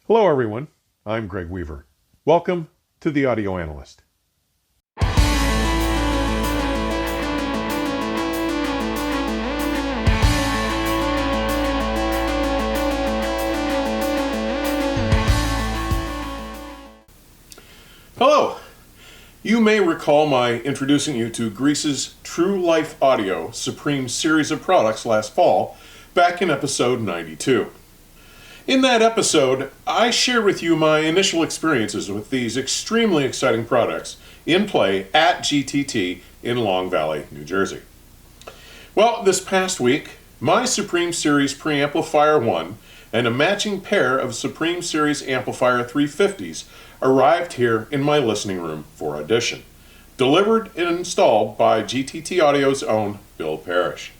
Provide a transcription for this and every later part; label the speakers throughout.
Speaker 1: Hello everyone, I'm Greg Weaver. Welcome to The Audio Analyst. Hello! You may recall my introducing you to Grease's True Life Audio Supreme Series of products last fall, back in episode 92. In that episode, I shared with you my initial experiences with these extremely exciting products in play at GTT in Long Valley, New Jersey. Well, this past week, my Supreme Series Preamplifer-1 and a matching pair of Supreme Series Amplifier-350s arrived here in my listening room for audition, delivered and installed by GTT Audio's own Bill Parish.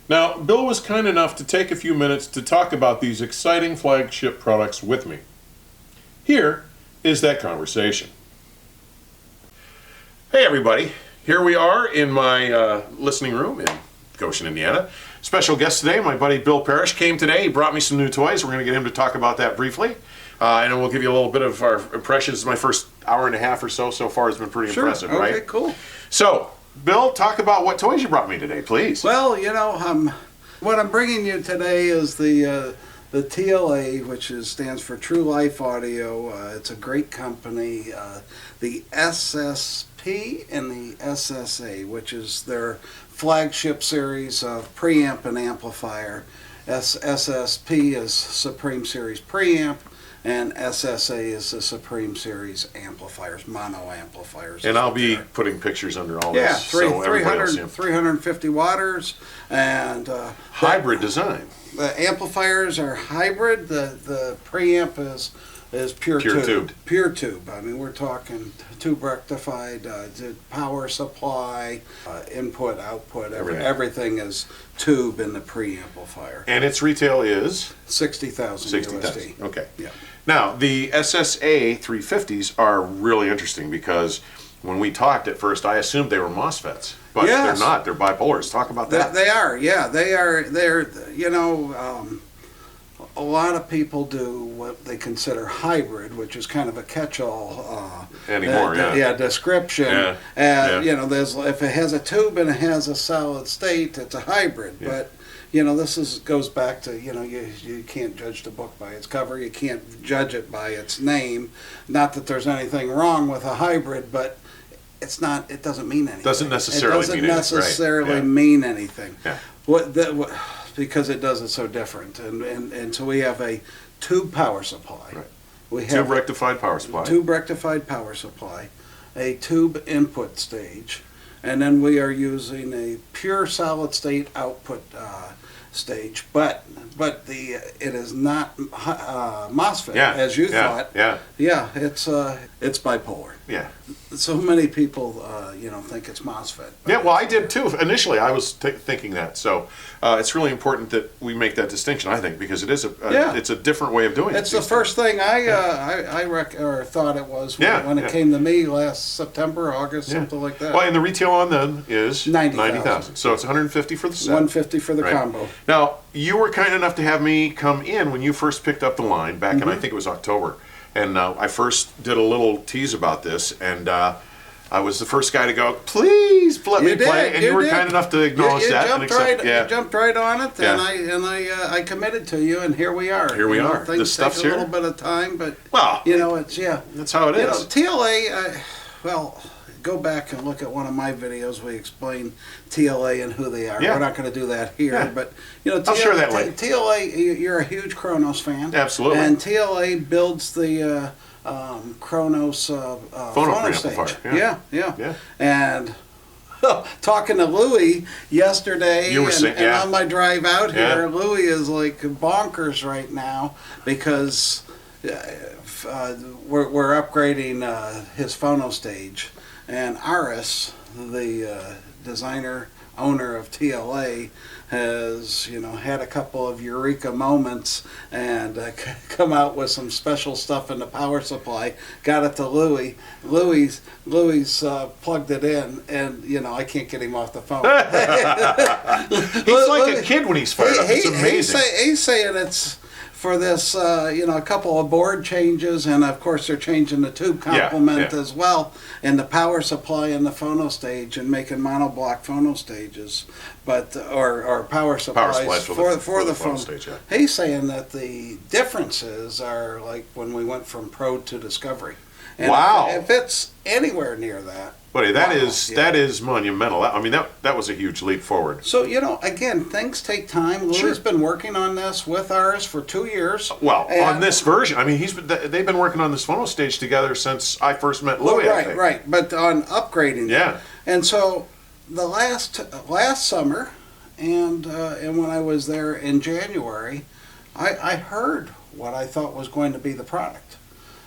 Speaker 1: Now, Bill was kind enough to take a few minutes to talk about these exciting flagship products with me. Here is that conversation. Hey everybody, here we are in my listening room in Goshen, Indiana. Special guest today, my buddy Bill Parish came today. He brought me some new toys. We're going to get him to talk about that briefly. And we'll give you a little bit of our impressions. My first hour and a half or so far has been pretty impressive, right?
Speaker 2: Okay, cool.
Speaker 1: So, Bill, talk about what toys you brought me today, please.
Speaker 2: Well, you know, what I'm bringing you today is the TLA, which stands for True Life Audio. It's a great company. The SSP and the SSA, which is their flagship series of preamp and amplifier. SSP is Supreme Series Preamp, and SSA is the Supreme Series Amplifiers, mono amplifiers.
Speaker 1: And I'll be putting pictures under all this.
Speaker 2: Yeah,
Speaker 1: so
Speaker 2: 350 watts and
Speaker 1: hybrid design.
Speaker 2: The amplifiers are hybrid. The preamp is pure tube. Pure tube. I mean, we're talking tube rectified, power supply, input, output. Everything is tube in the preamplifier.
Speaker 1: And its retail is?
Speaker 2: 60,000 USD.
Speaker 1: Okay.
Speaker 2: Yeah.
Speaker 1: Now, the SSA 350s are really interesting because when we talked at first, I assumed they were MOSFETs. But
Speaker 2: yes.
Speaker 1: They're not. They're bipolars. Talk about that.
Speaker 2: They are, yeah. They're, you know, a lot of people do what they consider hybrid, which is kind of a catch-all description. You know, if it has a tube and it has a solid state, it's a hybrid. Yeah. But you know, goes back to, you know, you can't judge the book by its cover. You can't judge it by its name. Not that there's anything wrong with a hybrid, but it's not. It doesn't mean anything.
Speaker 1: Doesn't necessarily
Speaker 2: mean anything.
Speaker 1: Yeah.
Speaker 2: Because it does it so different, and so we have a tube power supply.
Speaker 1: Right.
Speaker 2: We have
Speaker 1: tube rectified power supply.
Speaker 2: Tube rectified power supply, a tube input stage, and then we are using a pure solid state output stage. But it is not MOSFET as you thought. Yeah. It's bipolar.
Speaker 1: Yeah.
Speaker 2: So many people, think it's MOSFET.
Speaker 1: Yeah, well, I did too. Initially, I was thinking that. So it's really important that we make that distinction, I think, because it is it's a different way of doing it.
Speaker 2: It's the first thing I thought it was when it came to me last September, August, something like that.
Speaker 1: Well, and the retail on then is
Speaker 2: 90,000.
Speaker 1: So it's 150 for the set.
Speaker 2: 150 for the combo.
Speaker 1: Now, you were kind enough to have me come in when you first picked up the line back in, I think it was October. And I first did a little tease about this, and I was the first guy to go, please let me play, and you were kind enough to acknowledge that.
Speaker 2: You jumped right on it, and I committed to you, and here we are.
Speaker 1: Here we are.
Speaker 2: Things
Speaker 1: the stuff's
Speaker 2: take a
Speaker 1: here.
Speaker 2: little bit of time, but it's
Speaker 1: that's how it is.
Speaker 2: TLA, go back and look at one of my videos. We explain TLA and who they are.
Speaker 1: Yeah.
Speaker 2: We're not going to do that here, but
Speaker 1: I'll share that later.
Speaker 2: TLA, you're a huge Kronos fan.
Speaker 1: Absolutely.
Speaker 2: And TLA builds the Kronos phono stage. Yeah. And talking to Louie yesterday and on my drive out here, Louie is like bonkers right now because we're upgrading his phono stage. And Aris, the designer, owner of TLA, has had a couple of eureka moments and come out with some special stuff in the power supply. Got it to Louie. Louie's plugged it in, and I can't get him off the phone.
Speaker 1: He's like a kid when he's fired up. It's amazing.
Speaker 2: He's saying it's for this, a couple of board changes, and of course they're changing the tube complement as well, and the power supply in the phono stage, and making monoblock phono stages, but or power supplies for the phono
Speaker 1: stage. Yeah.
Speaker 2: He's saying that the differences are like when we went from Pro to Discovery. And
Speaker 1: wow!
Speaker 2: If it's anywhere near that.
Speaker 1: Buddy, that is monumental. I mean, that was a huge leap forward.
Speaker 2: So, again, things take time. Louis been working on this with ours for 2 years.
Speaker 1: Well, on this version, I mean, they've been working on this phono stage together since I first met Louis.
Speaker 2: Right. But on upgrading.
Speaker 1: Yeah.
Speaker 2: And so, the last summer, and when I was there in January, I heard what I thought was going to be the product.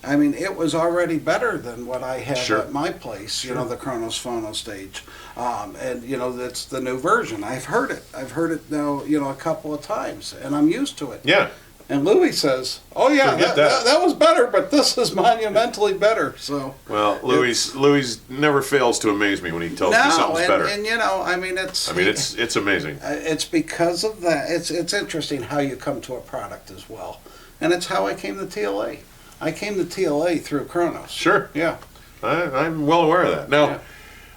Speaker 2: I mean, it was already better than what I had at my place, the Kronos Phono stage. And, that's the new version. I've heard it now, a couple of times, and I'm used to it.
Speaker 1: Yeah.
Speaker 2: And Louis says, oh, yeah, that was better, but this is monumentally better. So.
Speaker 1: Well, Louis never fails to amaze me when he tells me something's better.
Speaker 2: And,
Speaker 1: it's amazing.
Speaker 2: It's because of that. It's interesting how you come to a product as well. And it's how I came to TLA. I came to TLA through Kronos.
Speaker 1: Sure.
Speaker 2: Yeah.
Speaker 1: I'm well aware of that. Now,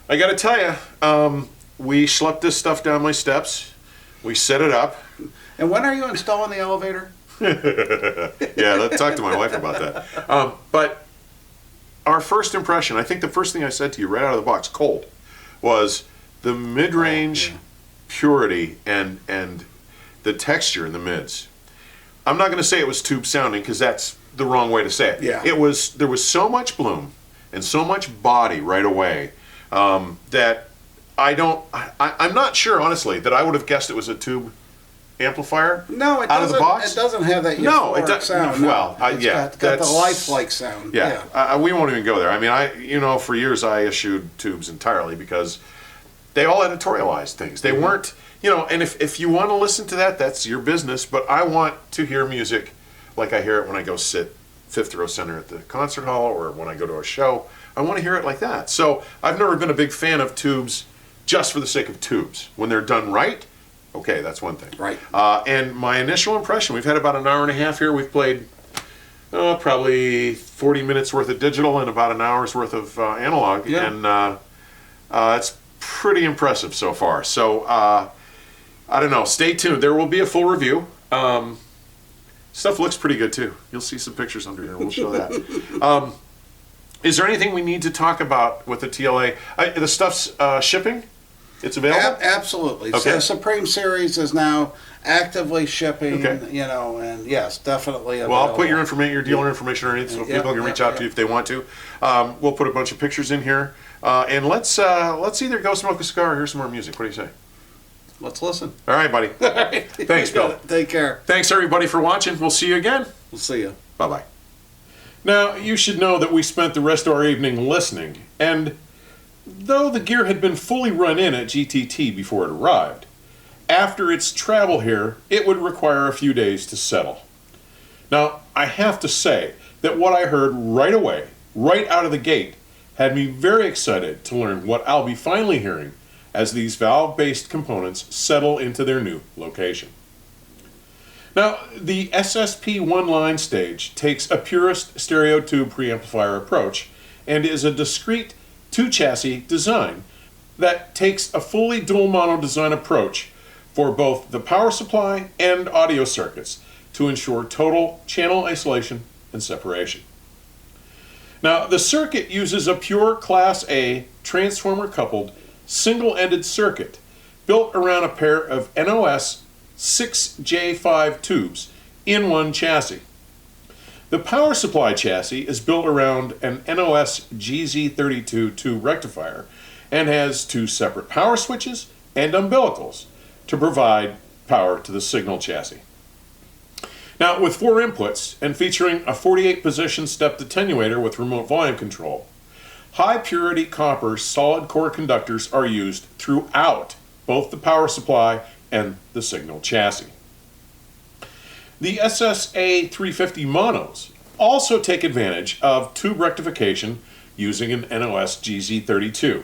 Speaker 1: I got to tell you, we schlepped this stuff down my steps. We set it up.
Speaker 2: And when are you installing the elevator?
Speaker 1: Yeah, let's talk to my wife about that. But our first impression, I think the first thing I said to you right out of the box, cold, was the mid-range purity and the texture in the mids. I'm not going to say it was tube sounding because that's the wrong way to say it.
Speaker 2: Yeah.
Speaker 1: There was so much bloom and so much body right away that I'm not sure, honestly, that I would have guessed it was a tube amplifier.
Speaker 2: No, it
Speaker 1: out
Speaker 2: doesn't.
Speaker 1: Of the box.
Speaker 2: It doesn't have that euphoric sound.
Speaker 1: Well,
Speaker 2: it's got the lifelike sound.
Speaker 1: Yeah, we won't even go there. I mean, for years I eschewed tubes entirely because they all editorialized things. They weren't, and if you want to listen to that, that's your business. But I want to hear music like I hear it when I go sit fifth row center at the concert hall or when I go to a show. I want to hear it like that. So I've never been a big fan of tubes just for the sake of tubes. When they're done right, okay, that's one thing.
Speaker 2: Right.
Speaker 1: And my initial impression, we've had about an hour and a half here. We've played probably 40 minutes worth of digital and about an hour's worth of analog.
Speaker 2: Yeah.
Speaker 1: And it's pretty impressive so far. So I don't know. Stay tuned. There will be a full review. Stuff looks pretty good too. You'll see some pictures under here. We'll show that. Is there anything we need to talk about with the TLA? The stuff's shipping? It's available?
Speaker 2: Absolutely.
Speaker 1: Okay.
Speaker 2: So Supreme Series is now actively shipping,
Speaker 1: Okay.
Speaker 2: And yes, definitely available.
Speaker 1: Well, I'll put your dealer information underneath so people can reach out to you if they want to. We'll put a bunch of pictures in here. And let's either go smoke a cigar or hear some more music. What do you say?
Speaker 2: Let's listen.
Speaker 1: All right, buddy. Thanks, Bill.
Speaker 2: Take care.
Speaker 1: Thanks, everybody, for watching. We'll see you again.
Speaker 2: We'll see you.
Speaker 1: Bye-bye. Now, you should know that we spent the rest of our evening listening, and though the gear had been fully run in at GTT before it arrived, after its travel here, it would require a few days to settle. Now, I have to say that what I heard right away, right out of the gate, had me very excited to learn what I'll be finally hearing as these valve-based components settle into their new location. Now, the SSP1 line stage takes a purist stereo tube preamplifier approach and is a discrete two-chassis design that takes a fully dual mono design approach for both the power supply and audio circuits to ensure total channel isolation and separation. Now, the circuit uses a pure Class A transformer-coupled single-ended circuit built around a pair of NOS 6J5 tubes in one chassis. The power supply chassis is built around an NOS GZ32 tube rectifier and has two separate power switches and umbilicals to provide power to the signal chassis. Now, with 4 inputs and featuring a 48-position stepped attenuator with remote volume control, high-purity copper solid core conductors are used throughout both the power supply and the signal chassis. The SSA-350 monos also take advantage of tube rectification using an NOS GZ32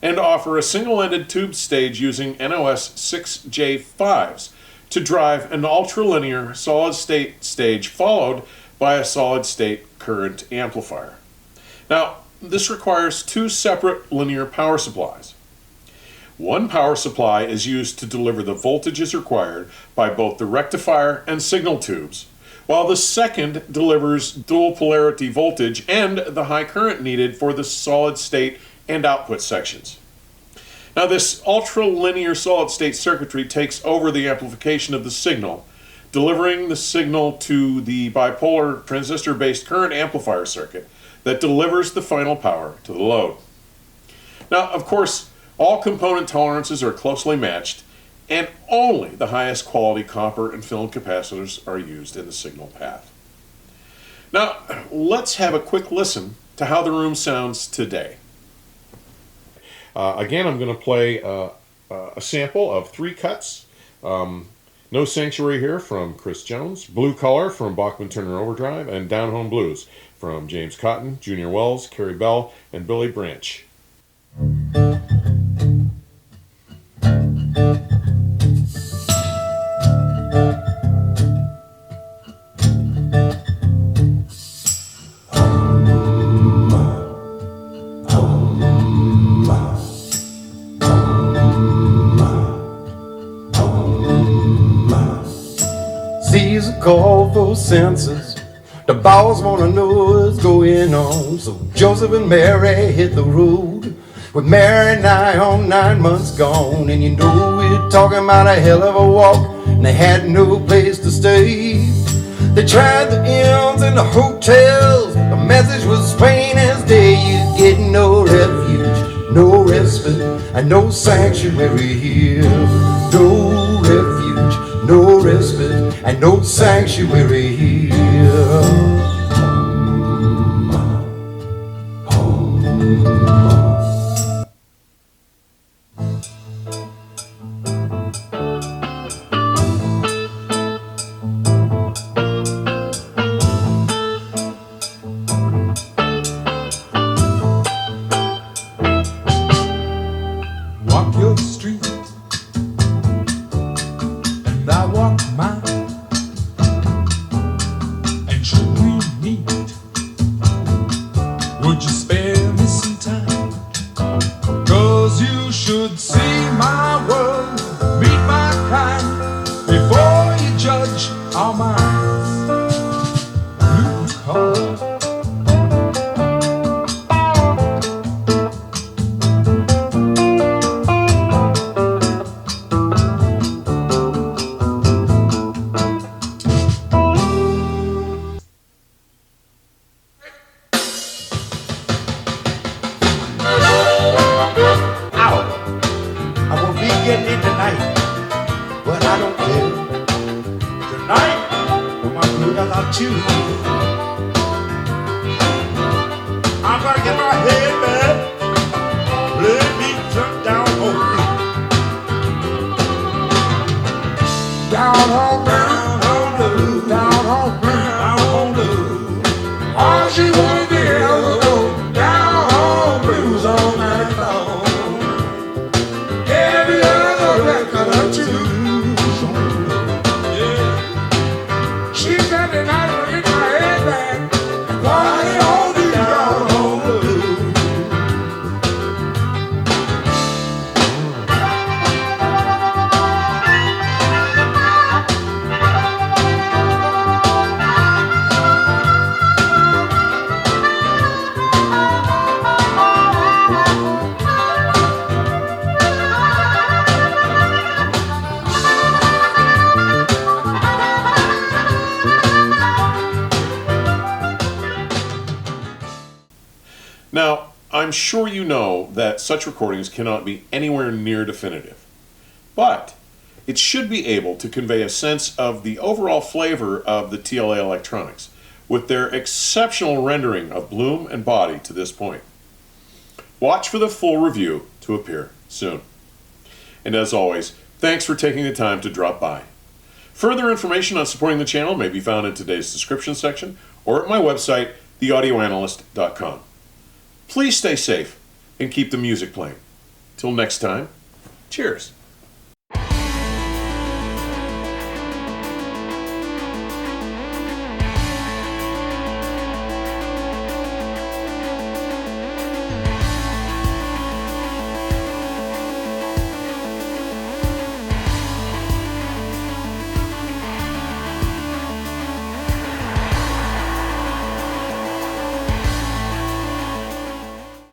Speaker 1: and offer a single-ended tube stage using NOS 6J5s to drive an ultralinear solid-state stage followed by a solid-state current amplifier. Now, this requires two separate linear power supplies. One power supply is used to deliver the voltages required by both the rectifier and signal tubes, while the second delivers dual polarity voltage and the high current needed for the solid state and output sections. Now, this ultralinear solid state circuitry takes over the amplification of the signal, delivering the signal to the bipolar transistor-based current amplifier circuit that delivers the final power to the load. Now, of course, all component tolerances are closely matched, and only the highest quality copper and film capacitors are used in the signal path. Now, let's have a quick listen to how the room sounds today. Again, I'm going to play a sample of 3 cuts. No Sanctuary Here from Chris Jones, Blue Color from Bachman-Turner Overdrive, and Down Home Blues from James Cotton, Junior Wells, Carrie Bell, and Billy Branch.
Speaker 3: Caesar called for census. The boss wanna know what's going on. So Joseph and Mary hit the road, with Mary nigh on 9 months gone. And you know we're talking about a hell of a walk, and they had no place to stay. They tried the inns and the hotels, the message was plain as day. You get no refuge, no respite, and no sanctuary here. No refuge, no respite, and no sanctuary here.
Speaker 4: Walk your street, and I walk mine, and should we meet, would you spare me some time? 'Cause you should see my world, meet my kind, before you judge our minds. Blue collar.
Speaker 3: Getting it tonight, but I don't care. Tonight, my blue guys I'll choose. I'm gonna get my head back, let me jump down home. Down home, down home blue, down home blue, down home blue. All she wanna be is down home blues all night long.
Speaker 1: Now, I'm sure you know that such recordings cannot be anywhere near definitive, but it should be able to convey a sense of the overall flavor of the TLA electronics, with their exceptional rendering of bloom and body to this point. Watch for the full review to appear soon. And as always, thanks for taking the time to drop by. Further information on supporting the channel may be found in today's description section or at my website, theaudioanalyst.com. Please stay safe and keep the music playing. Till next time, cheers.